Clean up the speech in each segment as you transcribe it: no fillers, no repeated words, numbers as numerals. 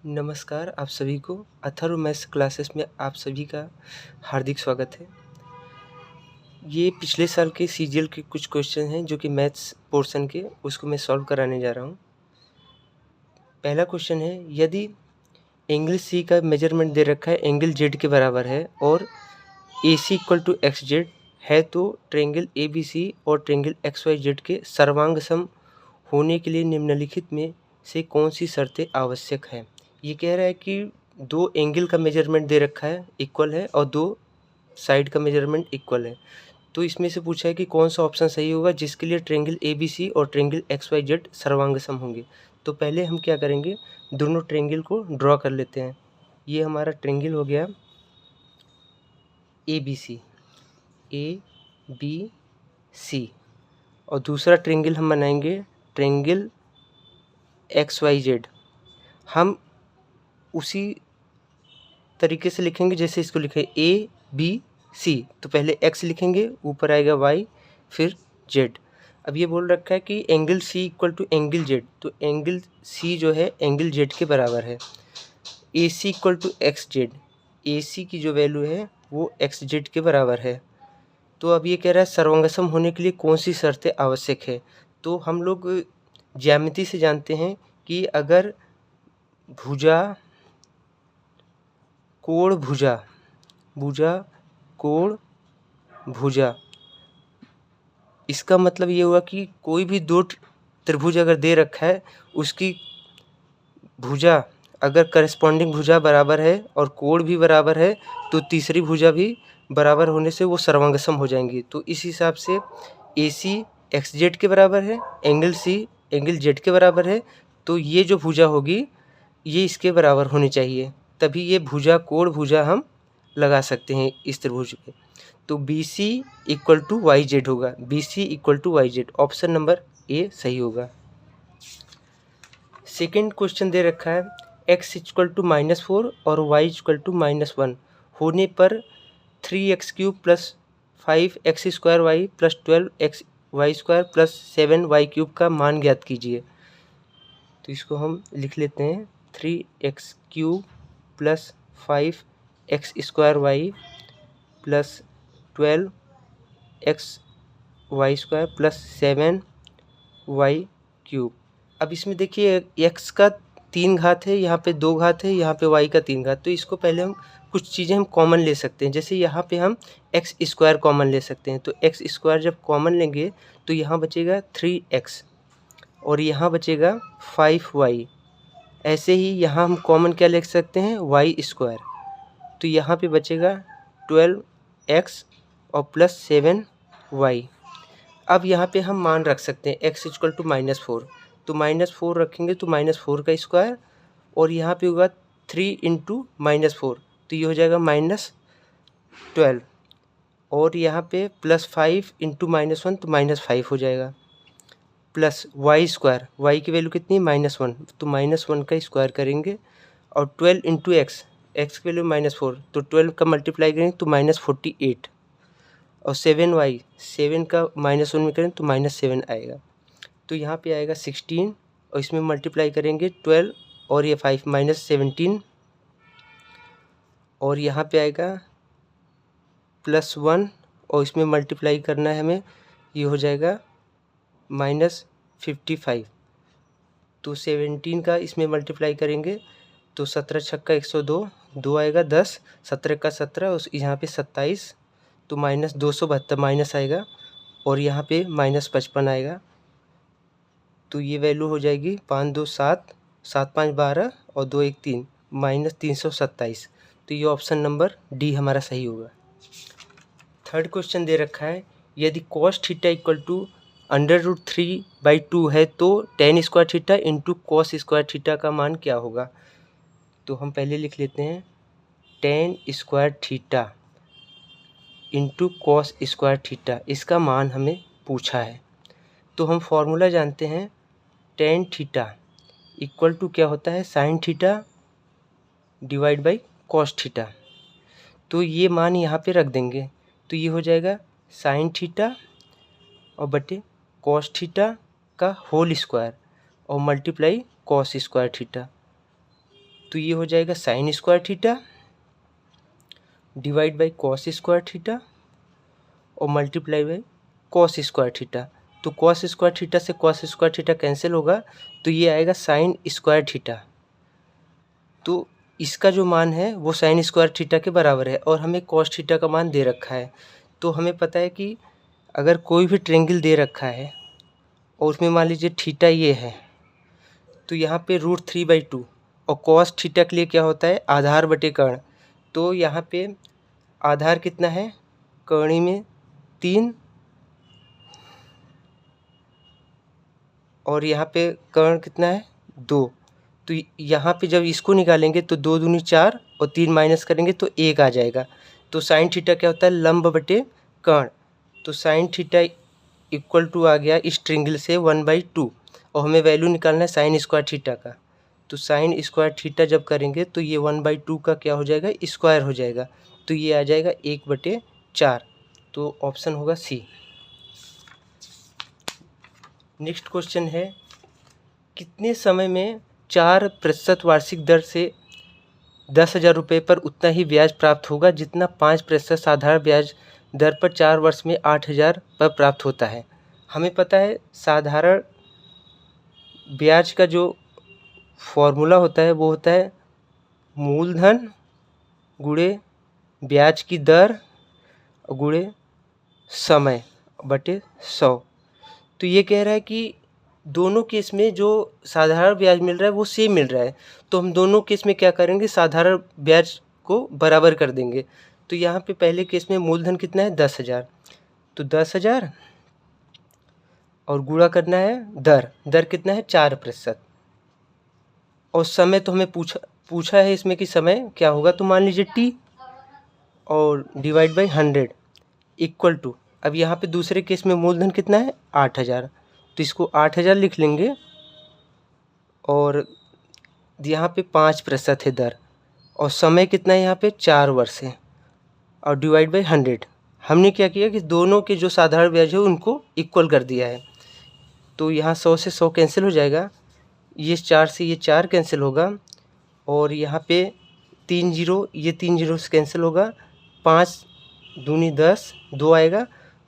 नमस्कार आप सभी को अथर्व मैथ्स क्लासेस में आप सभी का हार्दिक स्वागत है। ये पिछले साल के सीजीएल के कुछ क्वेश्चन हैं जो कि मैथ्स पोर्शन के, उसको मैं सॉल्व कराने जा रहा हूँ। पहला क्वेश्चन है, यदि एंगल सी का मेजरमेंट दे रखा है एंगल जेड के बराबर है और ए C equal to X Z है तो ट्रायंगल ए बी सी और ट्रायंगल एक्स वाई जेड के सर्वांग सम होने के लिए निम्नलिखित में से कौन सी शर्तें आवश्यक है। ये कह रहा है कि दो एंगल का मेजरमेंट दे रखा है, इक्वल है, और दो साइड का मेजरमेंट इक्वल है। तो इसमें से पूछा है कि कौन सा ऑप्शन सही होगा जिसके लिए ट्रायंगल ए बी सी और ट्रायंगल एक्स वाई जेड सर्वांग सम होंगे। तो पहले हम क्या करेंगे, दोनों ट्रायंगल को ड्रॉ कर लेते हैं। ये हमारा ट्रायंगल हो गया ए बी सी, और दूसरा ट्रायंगल हम बनाएंगे ट्रायंगल एक्स वाई जेड। हम उसी तरीके से लिखेंगे जैसे इसको लिखे ए बी सी, तो पहले एक्स लिखेंगे, ऊपर आएगा वाई, फिर जेड। अब ये बोल रखा है कि angle C equal to angle Z, तो एंगल सी जो है एंगल जेड के बराबर है। A C equal to X Z, A C की जो वैल्यू है वो एक्स जेड के बराबर है। तो अब ये कह रहा है सर्वंगसम होने के लिए कौन सी शर्तें आवश्यक है। तो हम लोग ज्यामिति से जानते हैं कि अगर भुजा कोण भुजा, इसका मतलब ये हुआ कि कोई भी दो त्रिभुज अगर दे रखा है, उसकी भुजा अगर करस्पॉन्डिंग भुजा बराबर है और कोण भी बराबर है, तो तीसरी भुजा भी बराबर होने से वो सर्वांगसम हो जाएंगी। तो इस हिसाब से ए सी एक्स जेड के बराबर है, एंगल सी एंगल जेड के बराबर है, तो ये जो भुजा होगी ये इसके बराबर होनी चाहिए, तभी ये भुजा कोण भुजा हम लगा सकते हैं इस त्रिभुज पे। तो B C equal to Y Z होगा, B C equal to Y Z, option number A सही होगा। सेकेंड क्वेश्चन दे रखा है, x इक्वल टू -4 और y इक्वल टू -1 होने पर 3x cube plus 5x square y plus 12x y square plus 7y cube का मान ज्ञात कीजिए। तो इसको हम लिख लेते हैं, 3x cube plus 5x square y plus 12x y square plus 7y cube. अब इसमें देखिए x का 3 घात है, यहाँ पे 2 घात है, यहाँ पे y का 3 घात। तो इसको पहले हम कुछ चीज़ें हम कॉमन ले सकते हैं, जैसे यहाँ पे हम x स्क्वायर कॉमन ले सकते हैं। तो x स्क्वायर जब कॉमन लेंगे तो यहाँ बचेगा 3x और यहाँ बचेगा 5y। ऐसे ही यहाँ हम कॉमन क्या ले सकते हैं, y स्क्वायर, तो यहाँ पे बचेगा 12x और प्लस 7y। अब यहाँ पे हम मान रख सकते हैं x इक्वल टू -4, तो -4 रखेंगे तो -4 का स्क्वायर, और यहाँ पे होगा 3 इंटू -4, तो ये हो जाएगा -12, और यहाँ पे प्लस 5 इंटू -1 तो -5 हो जाएगा, प्लस वाई स्क्वायर, वाई की वैल्यू कितनी है -1, तो -1 का स्क्वायर करेंगे, और 12 इंटू एक्स, एक्स की वैल्यू -4, तो 12 का मल्टीप्लाई करेंगे तो -48, और 7y, 7 का -1 में करें तो -7 आएगा। तो यहाँ पे आएगा 16, और इसमें मल्टीप्लाई करेंगे 12 और ये 5 -17, और यहाँ पे आएगा +1, और इसमें मल्टीप्लाई करना है हमें, ये हो जाएगा -55। तो 17 का इसमें मल्टीप्लाई करेंगे तो 17 छक्का 102, 2 आएगा 10, 17 का 17, उस यहाँ पे 27, तो -272 माइनस आएगा, और यहाँ पे -55 आएगा। तो ये वैल्यू हो जाएगी 5 2 7, 7 5 12 और 2 1 3, -327। तो ये ऑप्शन नंबर डी हमारा सही होगा। थर्ड क्वेश्चन दे रखा है, यदि cos थीटा इक्वल टू √3/2 है तो tan square theta into cos square theta का मान क्या होगा। तो हम पहले लिख लेते हैं tan square theta into cos square theta, इसका मान हमें पूछा है। तो हम फॉर्मूला जानते हैं, tan थीटा इक्वल टू क्या होता है, sine theta divide by cos theta. तो ये मान यहाँ पे रख देंगे, तो ये हो जाएगा साइन थीटा और बटे कॉस थीटा का होल स्क्वायर और मल्टीप्लाई कॉस स्क्वायर थीटा। तो ये हो जाएगा sine square theta divide by cos square theta और multiply by cos square theta. तो कॉस स्क्वायर थीटा से कॉस स्क्वायर थीटा कैंसिल होगा, तो ये आएगा साइन स्क्वायर थीटा। तो इसका जो मान है वो साइन स्क्वायर थीटा के बराबर है और हमें कॉस थीटा का मान दे रखा है। तो हमें पता है कि अगर कोई भी ट्रायंगल दे रखा है और उसमें मान लीजिए थीटा ये है, तो यहाँ पे √3/2 और कॉस थीटा के लिए क्या होता है, आधार बटे कर्ण। तो यहाँ पे आधार कितना है, कर्णी में 3 और यहाँ पे कर्ण कितना है 2। तो यहाँ पे जब इसको निकालेंगे तो 2 दूनी 4 और 3 माइनस करेंगे तो 1 आ जाएगा। तो साइन थीटा क्या होता है, लंब बटे कर्ण। तो साइन थीटा इक्वल टू आ गया इस ट्रायंगल से 1/2 और हमें वैल्यू निकालना है साइन स्क्वायर थीटा का। तो साइन स्क्वायर थीटा जब करेंगे तो ये 1/2 का क्या हो जाएगा, स्क्वायर हो जाएगा। तो ये आ जाएगा 1/4। तो ऑप्शन होगा सी। नेक्स्ट क्वेश्चन है, कितने समय में 4% वार्षिक दर से 10,000 रुपये पर उतना ही ब्याज प्राप्त होगा जितना 5% साधारण ब्याज दर पर 4 वर्ष में 8,000 पर प्राप्त होता है। हमें पता है साधारण ब्याज का जो फॉर्मूला होता है वो होता है मूलधन गुणे ब्याज की दर गुणे समय बटे 100। तो ये कह रहा है कि दोनों केस में जो साधारण ब्याज मिल रहा है वो सेम मिल रहा है, तो हम दोनों केस में क्या करेंगे, साधारण ब्याज को बराबर कर देंगे। तो यहाँ पे पहले केस में मूलधन कितना है 10,000, तो 10,000 और गुणा करना है दर कितना है 4%। और समय तो हमें पूछा है इसमें कि समय क्या होगा, तो मान लीजिए t और डिवाइड बाई 100 इक्वल टू, अब यहाँ पे दूसरे केस में मूलधन कितना है 8,000, तो इसको 8,000 लिख लेंगे और यहाँ पे 5% है दर और समय कितना है यहाँ पे 4 वर्ष है और डिवाइड बाई 100। हमने क्या किया कि दोनों के जो साधारण ब्याज है उनको इक्वल कर दिया है। तो यहाँ 100 से 100 कैंसिल हो जाएगा, ये 4 से ये 4 कैंसिल होगा और यहाँ पे 3 0, ये 3 0 से कैंसिल होगा, 5 दूनी 10, 2 आएगा।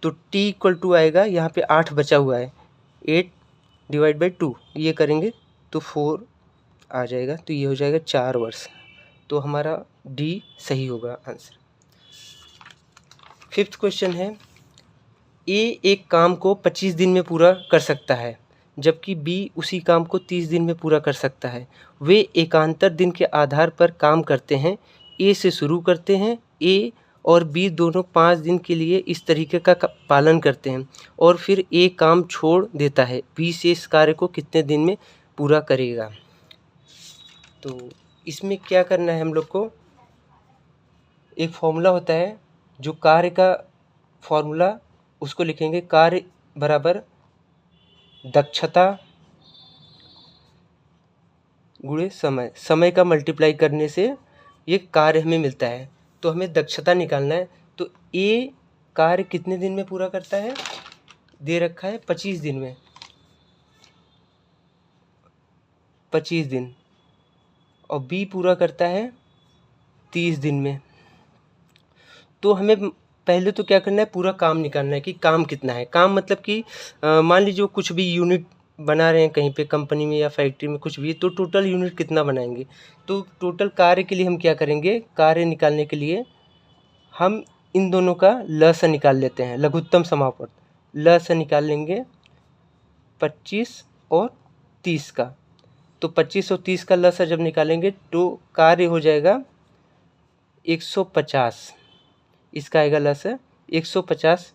तो t इक्वल टू आएगा, यहाँ पे 8 बचा हुआ है, 8 डिवाइड बाई 2 ये करेंगे तो 4 आ जाएगा। तो ये हो जाएगा 4 वर्ष। तो हमारा D सही होगा आंसर। 5th क्वेश्चन है, A एक काम को 25 दिन में पूरा कर सकता है जबकि B उसी काम को 30 दिन में पूरा कर सकता है। वे एकांतर दिन के आधार पर काम करते हैं। A से शुरू करते हैं, A और B दोनों 5 दिन के लिए इस तरीके का पालन करते हैं और फिर A काम छोड़ देता है। B से इस कार्य को कितने दिन में पूरा करेगा। तो इसमें क्या करना है, हम लोग को एक फॉर्मूला होता है, जो कार्य का फॉर्मूला उसको लिखेंगे, कार्य बराबर दक्षता गुणे समय, समय का मल्टीप्लाई करने से ये कार्य हमें मिलता है। तो हमें दक्षता निकालना है। तो A कार्य कितने दिन में पूरा करता है, दे रखा है 25 दिन में, 25 दिन, और B पूरा करता है 30 दिन में। तो हमें पहले तो क्या करना है, पूरा काम निकालना है कि काम कितना है। काम मतलब कि मान लीजिए कुछ भी यूनिट बना रहे हैं कहीं पे कंपनी में या फैक्ट्री में कुछ भी, तो टोटल यूनिट कितना बनाएंगे। तो टोटल कार्य के लिए हम क्या करेंगे, कार्य निकालने के लिए हम इन दोनों का लसा निकाल लेते हैं, लघुत्तम समापवर्त लसा निकाल लेंगे 25 और 30 का। तो 25 और 30 का लसा जब निकालेंगे तो कार्य हो जाएगा 150, इसका आएगा लसा 150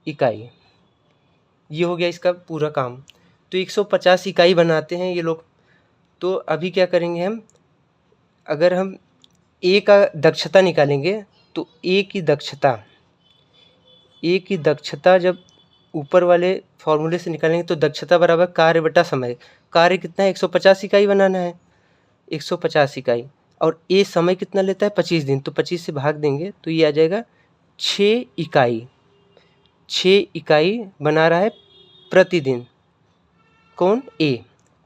इकाई। ये हो गया इसका पूरा काम। तो 150 इकाई बनाते हैं ये लोग। तो अभी क्या करेंगे हम, अगर हम A का दक्षता निकालेंगे तो A की दक्षता जब ऊपर वाले फॉर्मूले से निकालेंगे तो दक्षता बराबर कार्य बटा समय। कार्य कितना है 150 इकाई बनाना है, 150 इकाई, और A समय कितना लेता है 25 दिन, तो 25 से भाग देंगे तो ये आ जाएगा 6 इकाई। 6 इकाई बना रहा है प्रतिदिन, कौन A।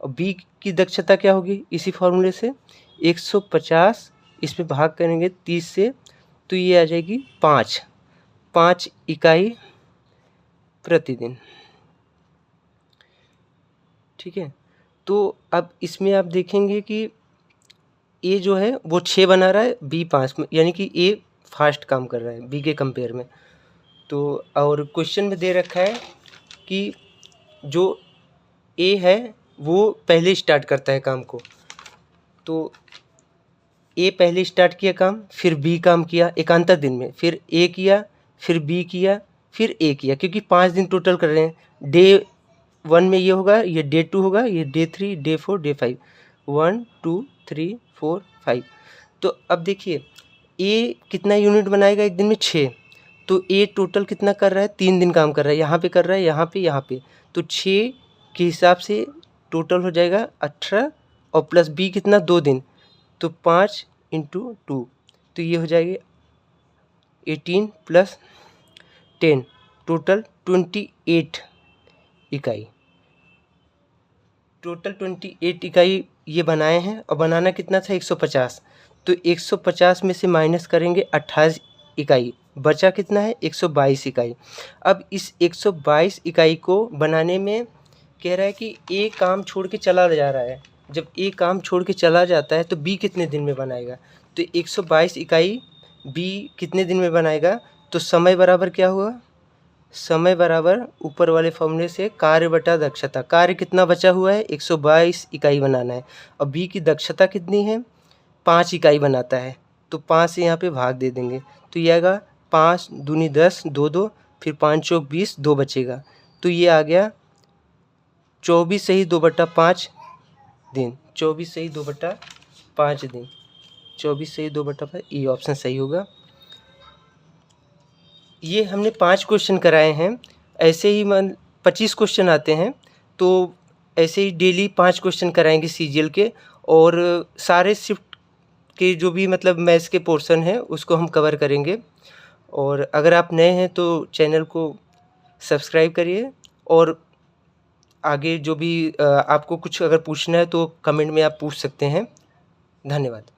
और बी की दक्षता क्या होगी इसी फॉर्मूले से 150 इसमें भाग करेंगे 30 से, तो ये आ जाएगी 5 इकाई प्रतिदिन। ठीक है, तो अब इसमें आप देखेंगे कि ए जो है वो 6 बना रहा है, बी 5 में, यानी कि ए फास्ट काम कर रहा है बी के कंपेयर में। तो और क्वेश्चन में दे रखा है कि जो ए है वो पहले स्टार्ट करता है काम को, तो ए पहले स्टार्ट किया काम, फिर बी काम किया एकांतर दिन में, फिर ए किया, फिर बी किया, फिर ए किया, क्योंकि 5 दिन टोटल कर रहे हैं। डे 1 में ये होगा, ये डे 2 होगा, ये डे 3, डे 4, डे 5, 1 2 3 4 5। तो अब देखिए ए कितना यूनिट बनाएगा एक दिन में 6, तो ए टोटल कितना कर रहा है 3 दिन काम कर रहा है, यहाँ पे कर रहा है, यहाँ पे, तो 6 के हिसाब से टोटल हो जाएगा 18 और प्लस बी कितना 2 दिन, तो 5 × 2, तो ये हो जाएगी 18 + 10 टोटल 28 इकाई। टोटल 28 इकाई ये बनाए हैं, और बनाना कितना था 150, तो 150 में से माइनस करेंगे 28 इकाई, बचा कितना है 122 इकाई। अब इस 122 इकाई को बनाने में कह रहा है कि ए काम छोड़ के चला जा रहा है, जब ए काम छोड़ के चला जाता है तो बी कितने दिन में बनाएगा, तो 122 इकाई बी कितने दिन में बनाएगा, तो समय बराबर क्या हुआ, समय बराबर ऊपर वाले फॉर्मूले से कार्य बटा दक्षता, कार्य कितना बचा हुआ है 122 इकाई बनाना है, और बी की दक्षता कितनी है 5 इकाई बनाता है, तो 5 से यहाँ पे भाग दे देंगे, तो ये आएगा 5 दूनी 10, 2 2, फिर 5 चौक 20, 2 बचेगा, तो ये आ गया 24 सही 2/5 दिन, 24 सही 2/5 दिन, 24 सही 2/5, ये ऑप्शन सही होगा। ये हमने 5 क्वेश्चन कराए हैं, ऐसे ही 25 क्वेश्चन आते हैं, तो ऐसे ही डेली 5 क्वेश्चन कराएंगे सीजीएल के, और सारे शिफ्ट के जो भी मतलब मैथ्स के पोर्शन हैं उसको हम कवर करेंगे। और अगर आप नए हैं तो चैनल को सब्सक्राइब करिए, और आगे जो भी आपको कुछ अगर पूछना है तो कमेंट में आप पूछ सकते हैं। धन्यवाद।